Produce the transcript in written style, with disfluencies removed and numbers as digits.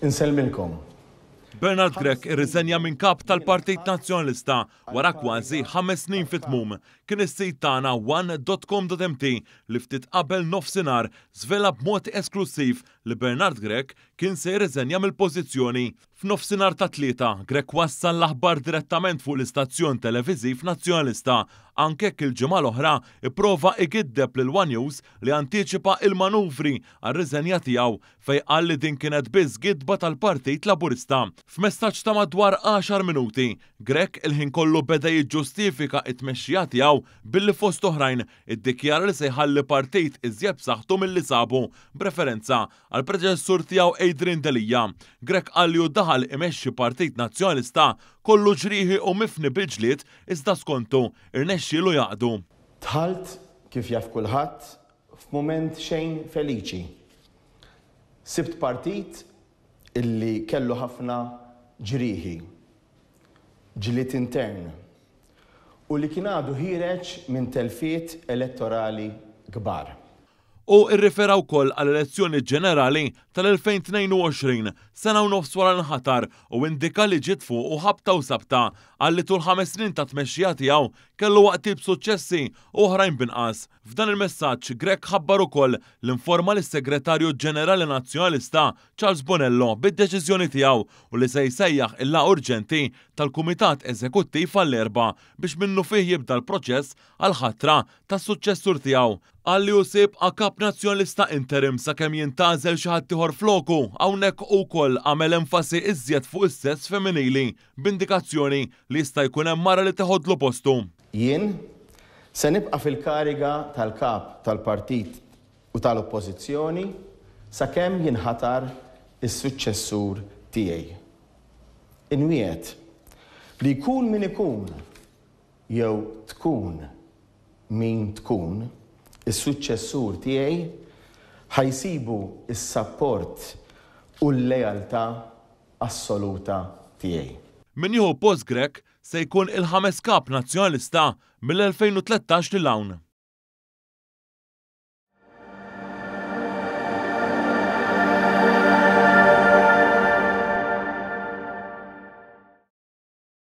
Insellmilkom. Bernard Grech irriżenja minn kap tal-Partit Nazzjonalista wara kważi 5 snin fit-tmum. Kien is-sit tagħna one.com.mt li ftit qabel nofsinhar żvela b'mod esklusiv li Bernard Grech kien se jirriżenja mill-pożizzjoni. F'nofsinhar ta' tlieta, Grech wassal l-aħbar direttament fuq l-istazzjon televiżiv nazzjonalista, anke il-ġimgħa l-oħra ipprova igiddeb lil One News li antiċipa il-manuvri għar-riżenja tiegħu fejn qal li din kienet biss gidba tal-Partit Laburista. F'messaġġ ta' madwar 10 minuti, Grech il-ħin kollu beda jiġġustifika t-tmexxija tiegħu billi fost oħrajn iddikjara li se jħalli partit iżjed b'saħħtu milli sabu, b'referenza għal predeċessur tiegħu Adrian Delija. Grech qal li hu daħal imexxi Partit Nazzjonalista kollu ġrieħi u mifni bil-ġlied iżda skontu irnexxielu jaqdu. Dħalt kif jaf kulħadd f'mument xejn feliċi. Sibt partit illi kellu ħafna ġrieħi, ġlied intern, u li kien għadu ħireġ minn telfiet elettorali kbar. U irrifera wkoll għall-elezzjoni ġenerali tal-2022 sena u nofs wara l-ħatar u indika li ġiet fuq u ħabta u sabta għalli tul 5 snin ta' tmexxija tiegħu kellu waqti b'suċċessi u oħrajn binqas. F'dan il-messaġġ Grech ħabbar ukoll l-informa lis-Segretarju Ġenerali Nazzjonalista Charles Bonello bid-deċiżjoni tiegħu u li se jsejjaħ il-laqgħa urġenti tal-Kumitat Eżekuttiv għall-erba' biex minnu fih jibda l-proċess għal ħatra tas-suċċessur tiegħu. Għalli usib kap nazzjonalista interim sakemm jintgħażel xi ħadd ieħor floku, hawnhekk ukoll għamel enfasi iżjed fuq is-sess femminili b'indikazzjoni li jista' jkun hemm mara li teħodlu postu. Jien se nibqa' fil-kariga tal-kap tal-partit u tal-oppożizzjoni sakemm jinħatar is-suċċessur tiegħi. Inwiegħed li jkun min ikun jew tkun min tkun is-suċċessur tiegħi ħajsibu is-sapport u l-lealtà assoluta tiegħi. Min jieħu post Grech se jkun il-5 kap nazzjonalista mill-2013 lil hawn.